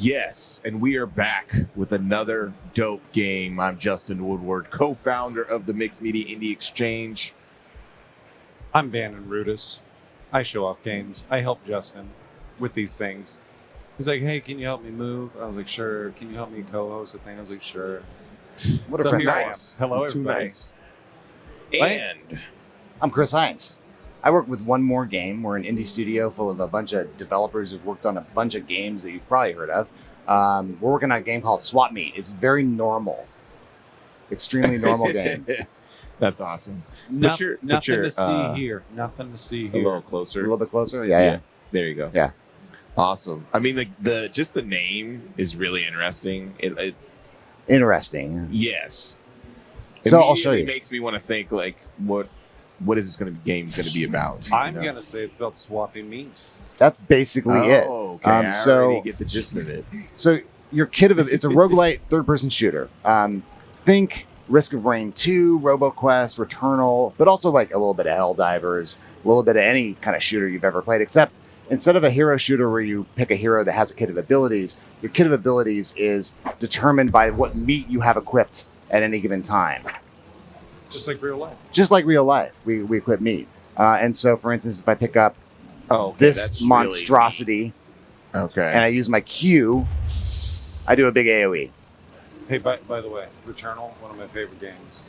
Yes, and we are back with another dope game. I'm Justin Woodward, co-founder of the Mixed Media Indie Exchange. I'm Bannon Rudis. I show off games. I help Justin with these things. He's like, hey, can you help me move? I was like, sure. Can you help me co-host the thing? I was like, sure. What a So friend. here I am. Nice. Hello, Too everybody. nice. And I'm Chris Hines. I work with One More Game. We're an indie studio full of a bunch of developers who've worked on a bunch of games that you've probably heard of. We're working on a game called SWAPMEAT. It's very normal. Extremely normal game. that's awesome. Nothing Put your, to see here. Nothing to see a here. little A closer. little bit closer? Yeah. There you go. Yeah. Awesome. I mean, the just the name is really interesting. Interesting. Yes. So I'll show Immediately you. makes me want to think like, what is this game going to be about? I'm you know? going to say it's about swapping meat. That's basically it. Okay. I already get the gist of it. So your it's a roguelite third-person shooter. Think Risk of Rain 2, RoboQuest, Returnal, but also like a little bit of Helldivers, a little bit of any kind of shooter you've ever played, except instead of a hero shooter where you pick a hero that has a kit of abilities, your kit of abilities is determined by what meat you have equipped at any given time. Just like real life. Just like real life, we equip meat. And so, for instance, if I pick up this that's monstrosity really okay. and I use my Q, I do a big AoE. Hey, by the way, Returnal, one of my favorite games.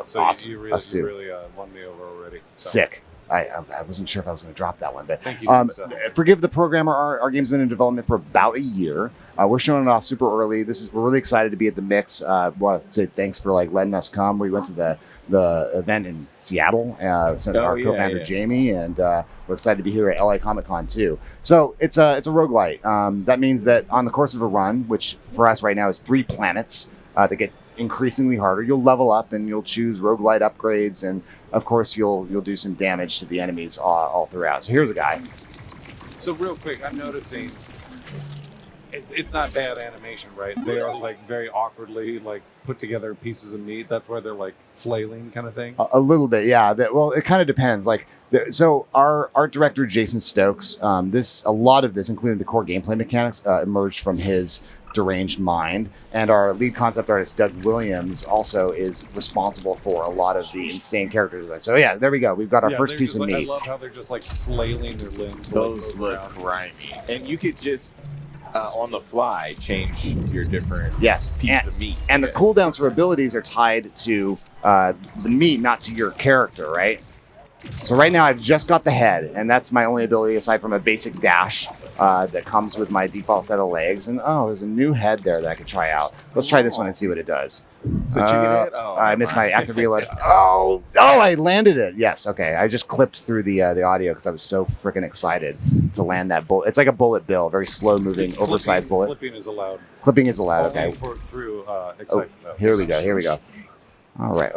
So Awesome. you Us too. really won me over already. So. Sick. I wasn't sure if I was going to drop that one, but Thank you. Lisa. forgive the programmer. Our game's been in development for about a year. We're showing it off super early. We're really excited to be at the Mix. Want to say thanks for letting us come. We went to the event in Seattle. Sent our co-founder Jamie, and we're excited to be here at LA Comic Con too. So it's a roguelite. That means that on the course of a run, which for us right now is 3 planets that get increasingly harder, you'll level up and you'll choose roguelite upgrades, and of course you'll do some damage to the enemies all throughout. So here's a guy. So real quick, I'm noticing it's not bad animation, right? They are like very awkwardly like put together pieces of meat. That's where they're like flailing kind of thing. A little bit, yeah. Well, it kind of depends. So our art director Jason Stokes, a lot of this, including the core gameplay mechanics, emerged from his deranged mind, and our lead concept artist Doug Williams also is responsible for a lot of the insane character design. So yeah, there we go. We've got our first piece of meat. I love how they're just like flailing their limbs. Those look grimy, and you could just on the fly change your different pieces of meat. And the cooldowns for abilities are tied to the meat, not to your character, right? So right now I've just got the head, and that's my only ability aside from a basic dash that comes with my default set of legs. And there's a new head there that I could try out. Let's try this one and see what it does. So chicken head? I missed my active reload. I landed it. Yes, okay. I just clipped through the audio because I was so freaking excited to land that bullet. It's like a bullet bill, very slow moving, oversized bullet. Clipping is allowed. Clipping is allowed. Okay. Through excitement. Here we go. All right.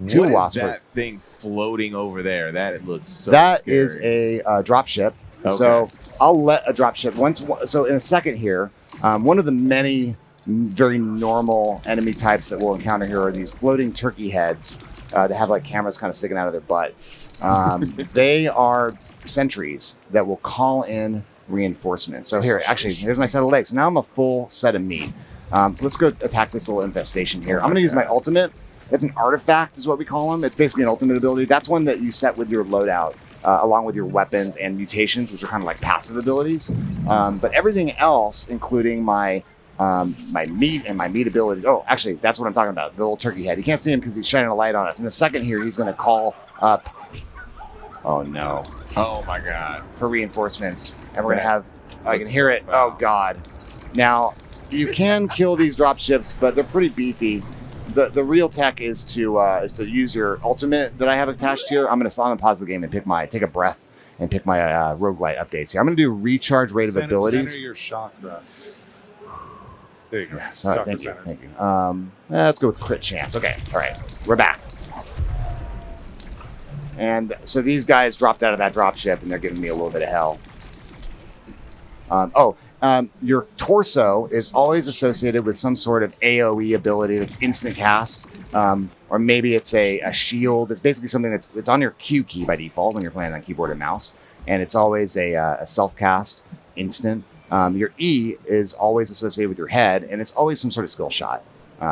Two what wasps. Is that thing floating over there? That it looks so That scary. is a drop ship. Okay. So I'll let a drop ship So in a second here, one of the many very normal enemy types that we'll encounter here are these floating turkey heads that have like cameras kind of sticking out of their butt. They are sentries that will call in reinforcements. So here's my set of legs. Now I'm a full set of meat. Let's go attack this little infestation here. I'm going to use my ultimate. It's an artifact is what we call them. It's basically an ultimate ability. That's one that you set with your loadout along with your weapons and mutations, which are kind of like passive abilities. But everything else, including my meat and my meat ability. Oh, actually, that's what I'm talking about. The little turkey head. You can't see him because he's shining a light on us. In a second here, he's going to call up. Oh, no. Oh, my God. For reinforcements. And we're going to have... I can hear it. Oh, God. Now, you can kill these drop ships, but they're pretty beefy. The real tech is to use your ultimate that I have attached here. I'm going to pause the game and take a breath and pick my roguelite updates here. I'm going to do recharge rate of abilities. Center your chakra. There you go. Yeah, sorry, thank you. Let's go with crit chance. Okay, all right, we're back. And so these guys dropped out of that drop ship, and they're giving me a little bit of hell. Your torso is always associated with some sort of AoE ability that's instant cast, or maybe it's a shield. It's basically something that's on your Q key by default when you're playing on keyboard and mouse, and it's always a self-cast instant. Your E is always associated with your head, and it's always some sort of skill shot.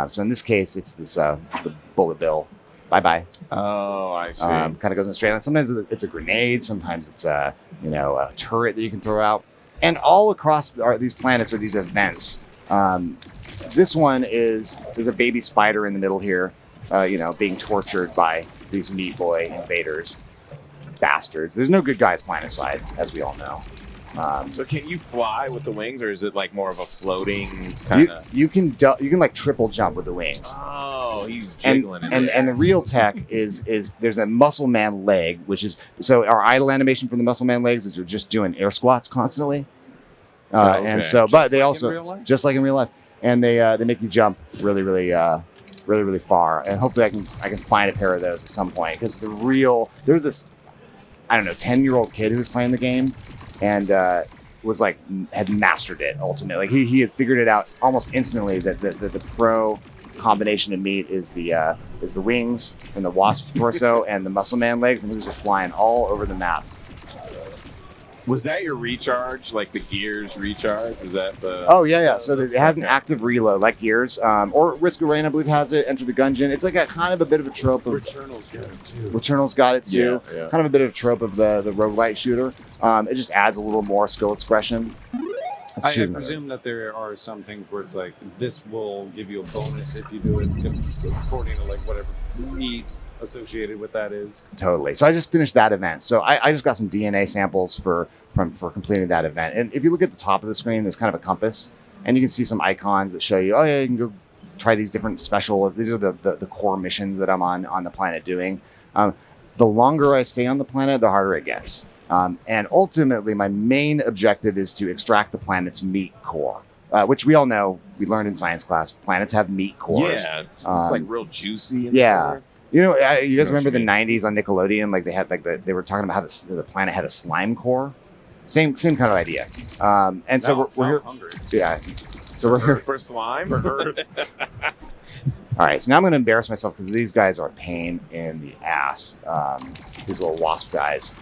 So in this case, it's this the bullet bill. Bye-bye. Oh, I see. Kind of goes in a straight line. Sometimes it's a grenade. Sometimes it's a turret that you can throw out. And all across these planets are these events. This one there's a baby spider in the middle here, being tortured by these meat boy invaders. Bastards. There's no good guys planet-side, as we all know. So can you fly with the wings, or is it like more of a floating kind of? You can like triple jump with the wings. Oh, he's jiggling. And the real tech is there's a muscle man leg, which is so our idle animation from the muscle man legs is you're just doing air squats constantly. Okay. And so, Just but they like also in real life? just like in real life, and they make you jump really far. And hopefully I can find a pair of those at some point because there was this 10-year-old kid who was playing the game and had mastered it ultimately. Like he had figured it out almost instantly that the pro combination of meat is the wings and the wasp torso and the muscle man legs, and he was just flying all over the map. Was that your recharge? Like the gears recharge? Was that the? Oh yeah. So it has an active reload like Gears, or Risk of Rain, I believe has it. Enter the Gungeon. It's like a kind of a bit of a trope of Returnal's got it too. Returnal's got it too. Yeah. Kind of a bit of a trope of the roguelite shooter. It just adds a little more skill expression. I presume that there are some things where it's like this will give you a bonus if you do it according to like whatever need associated with that is. Totally. So I just finished that event. So I just got some DNA samples for completing that event. And if you look at the top of the screen, there's kind of a compass, and you can see some icons that show you, oh yeah, you can go try these different special. These are the core missions that I'm on the planet doing. The longer I stay on the planet, the harder it gets. And ultimately, my main objective is to extract the planet's meat core, which we all know, we learned in science class, planets have meat cores. Yeah, it's like real juicy. In Yeah. the center. You guys remember the you 90s on Nickelodeon? Like they had they were talking about how the planet had a slime core. Same kind of idea. And so we're here. Hungry. Yeah. So we're here. For slime or Earth? All right. So now I'm going to embarrass myself because these guys are a pain in the ass. These little wasp guys.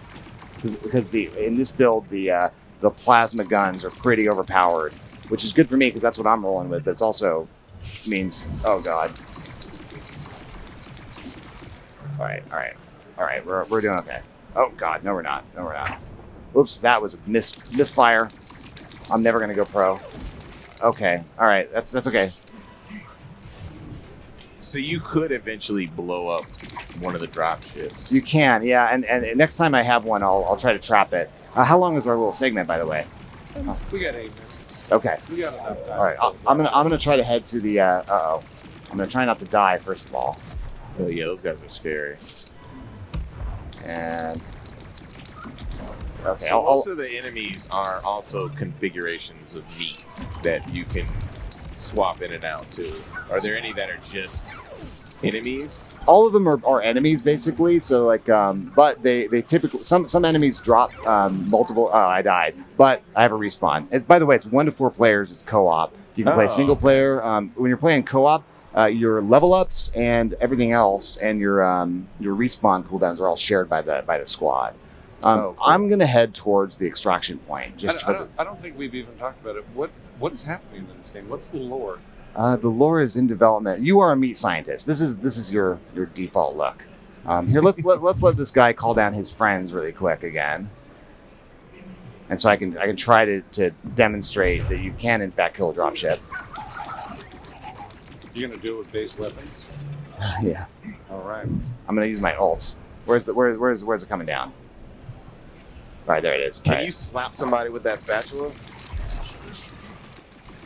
Because in this build the plasma guns are pretty overpowered, which is good for me because that's what I'm rolling with. But it also means, oh god. All right. We're doing okay. Oh god, no we're not. Oops, that was a misfire. I'm never gonna go pro. Okay. All right. That's okay. So you could eventually blow up one of the drop ships. You can, yeah. And next time I have one, I'll try to trap it. How long is our little segment, by the way? We got 8 minutes. Okay. We got enough time. All right. I'm gonna try to head to the. I'm gonna try not to die first of all. Oh yeah, those guys are scary. And okay. So most of the enemies are also configurations of meat that you can swap in and out too. Are there any that are just enemies? All of them are enemies basically. So like, but they typically some enemies drop multiple. Oh, I died, but I have a respawn. By the way, it's 1 to 4 players. It's co-op. You can play single player. When you're playing co-op, your level ups and everything else, and your respawn cooldowns are all shared by the squad. Cool. I'm gonna head towards the extraction point. I don't think we've even talked about it. What is happening in this game? What's the lore? The lore is in development. You are a meat scientist. This is your default look. Here, let's let this guy call down his friends really quick again, and so I can try to demonstrate that you can in fact kill a dropship. You're gonna do it with base weapons? Yeah. All right. I'm gonna use my ult. Where's it coming down? All right, there it is. Can All right. you slap somebody with that spatula?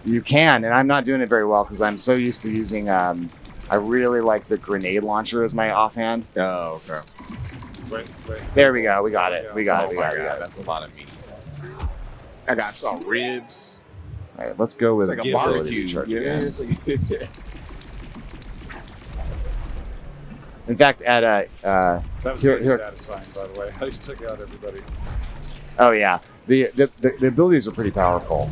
You can, and I'm not doing it very well because I'm so used to using. I really like the grenade launcher as my offhand. Oh, okay. Right. There we go. We got it. We got Oh it. my God, that's a lot of meat. I got some ribs. All right, let's go with It's like a ability barbecue. charge Yeah, again. it's like, In fact, at That was Here- very here. satisfying, by the way. I just took out everybody. oh yeah, the abilities are pretty powerful.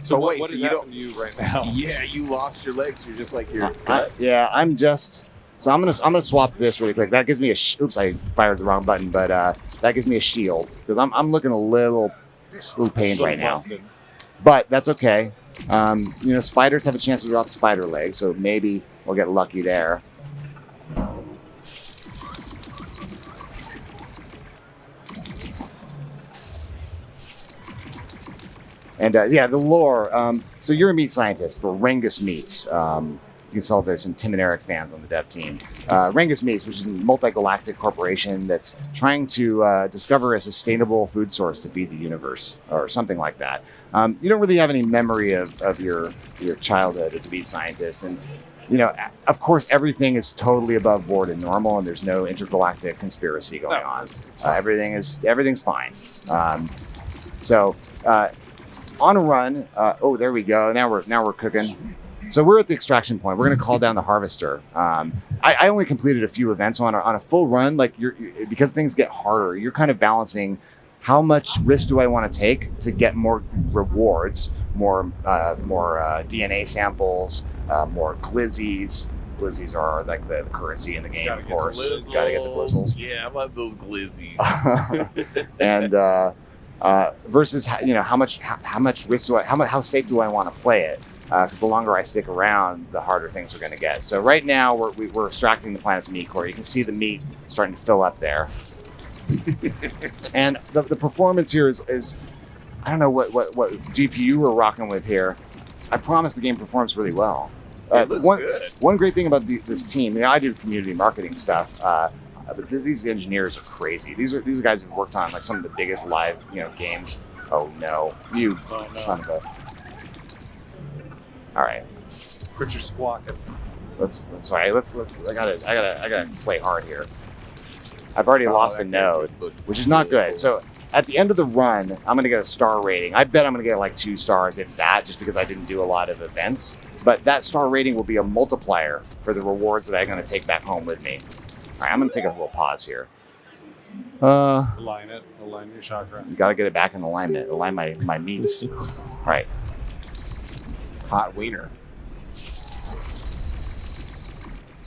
So what, wait, what so is you happening to you right now? yeah, you lost your legs. You're just like your guts. Yeah, I'm just. So I'm gonna swap this really quick. That gives me a. Oops, I fired the wrong button, but that gives me a shield because I'm looking a little little pained right now. Busted. But that's okay. Spiders have a chance to drop spider legs, so maybe we'll get lucky there. And the lore. So you're a meat scientist for Rangus Meats. You can tell there's some Tim and Eric fans on the dev team. Rangus Meats, which is a multi-galactic corporation that's trying to discover a sustainable food source to feed the universe, or something like that. You don't really have any memory of your childhood as a meat scientist, and of course, everything is totally above board and normal, and there's no intergalactic conspiracy going on. Everything's fine. On a run. There we go. Now we're cooking. So we're at the extraction point. We're going to call down the harvester. I only completed a few events on a full run. Like because things get harder, you're kind of balancing how much risk do I want to take to get more rewards, more DNA samples, more glizzies. Glizzies are like the currency in the game, of course. Gotta get the glizzles. Yeah, I want those glizzies. And versus how much risk do I how safe do I want to play it? Because the longer I stick around, the harder things are going to get. So right now we're extracting the planet's meat core. You can see the meat starting to fill up there, and the performance here is I don't know what GPU we're rocking with here. I promise the game performs really well. It looks good. One great thing about this team, I do community marketing stuff. But these engineers are crazy. These are guys who've worked on like some of the biggest live games. Oh no, son of a. All right. Quit your squawking. Let's I gotta play hard here. I've already lost a node, which is not good. So at the end of the run, I'm gonna get a star rating. I bet I'm gonna get like 2 stars, if that, just because I didn't do a lot of events. But that star rating will be a multiplier for the rewards that I'm gonna take back home with me. All right, I'm gonna take a little pause here. Align your chakra. You gotta get it back in alignment. Align my meats. All right. Hot wiener.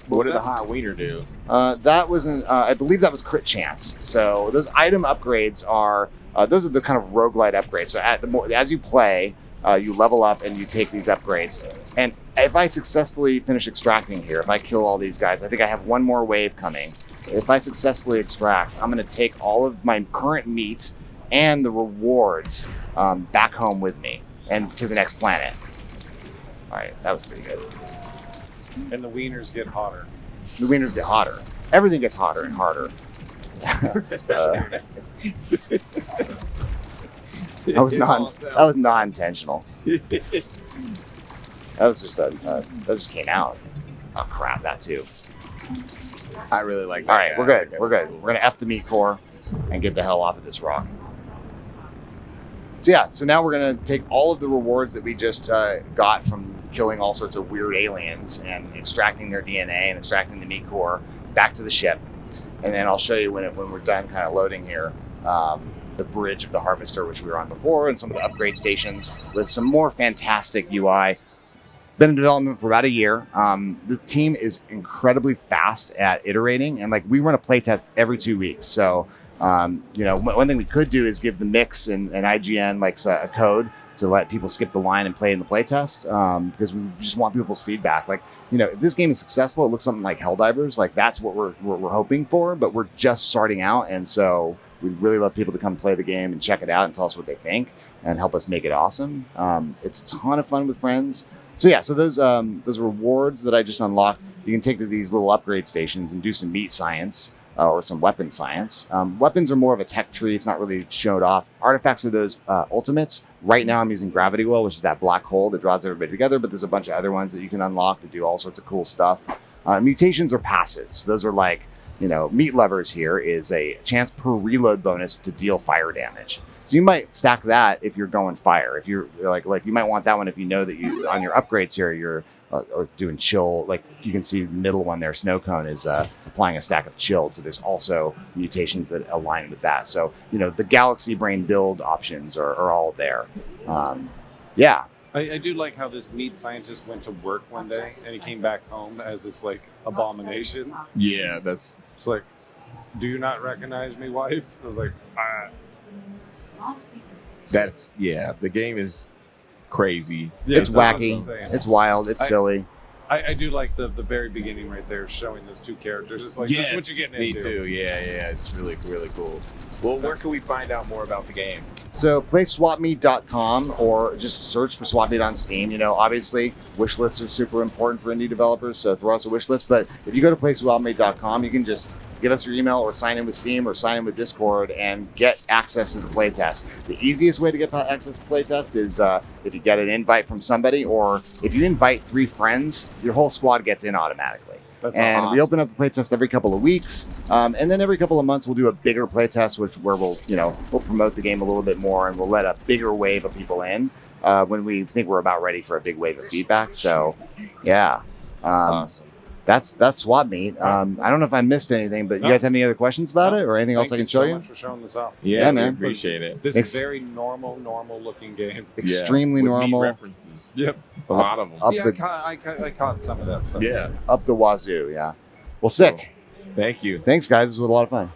What did the hot wiener do? That was I believe that was crit chance. So those item upgrades are those are the kind of roguelite upgrades. So as you play, you level up and you take these upgrades. And if I successfully finish extracting here, if I kill all these guys, I think I have one more wave coming. If I successfully extract, I'm going to take all of my current meat and the rewards back home with me and to the next planet. All right, that was pretty good. And the wieners get hotter. The wieners get hotter. Everything gets hotter and harder. That was non-intentional. That was just that just came out. Oh crap, that too. I really like that. All right, guy. we're good. That's We're good. cool. We're gonna F the meat core and get the hell off of this rock. So now we're gonna take all of the rewards that we just got from killing all sorts of weird aliens and extracting their DNA and extracting the meat core back to the ship, and then I'll show you when we're done kind of loading here. The bridge of the harvester, which we were on before, and some of the upgrade stations with some more fantastic UI. Been in development for about a year. The team is incredibly fast at iterating, and like we run a playtest every 2 weeks. So, one thing we could do is give the mix and IGN like a code to let people skip the line and play in the playtest, because we just want people's feedback. Like, if this game is successful, it looks something like Helldivers. Like that's what we're hoping for, but we're just starting out, and so we'd really love people to come play the game and check it out and tell us what they think and help us make it awesome. It's a ton of fun with friends. So those rewards that I just unlocked, you can take to these little upgrade stations and do some meat science or some weapon science. Weapons are more of a tech tree. It's not really showed off. Artifacts are those ultimates. Right now I'm using Gravity Well, which is that black hole that draws everybody together, but there's a bunch of other ones that you can unlock that do all sorts of cool stuff. Mutations are passives. Those are like, meat lovers here is a chance per reload bonus to deal fire damage. So you might stack that if you're going fire. If you're like you might want that one if you know that you on your upgrades here you're or doing chill. Like you can see the middle one there, snow cone is applying a stack of chilled. So there's also mutations that align with that. So the Galaxy Brain build options are all there. Yeah. I do like how this meat scientist went to work one day and he came back home as this like abomination. Yeah, that's It's like, do you not recognize me, wife? I was like, That's the game is crazy. Yeah, It's that's wacky. insane. It's wild. It's silly. I do like the very beginning right there, showing those two characters. It's like, this is what you're getting me into. too. Yeah, it's really cool. Well, where can we find out more about the game? So play SWAPMEAT.com or just search for SWAPMEAT on Steam. You know, obviously, wish lists are super important for indie developers, so throw us a wish list. But if you go to play SWAPMEAT.com, you can just give us your email or sign in with Steam or sign in with Discord and get access to the playtest. The easiest way to get access to the playtest is if you get an invite from somebody, or if you invite 3 friends, your whole squad gets in automatically. That's And awesome. we open up the playtest every couple of weeks, and then every couple of months we'll do a bigger playtest, where we'll promote the game a little bit more, and we'll let a bigger wave of people in when we think we're about ready for a big wave of feedback. So, yeah, Awesome. that's SWAPMEAT. I don't know if I missed anything, but No. you guys have any other questions about it, or anything else I can show Thank you? you so much for showing this off. Yeah, Yeah, man. man. Appreciate it. This Ex- is very normal looking game. Extremely With normal, meat references. Yep. A lot of them. up Yeah, the I caught some of that stuff. Yeah. up the wazoo. Yeah. Well, sick. Thank you. Thanks, guys. This was a lot of fun.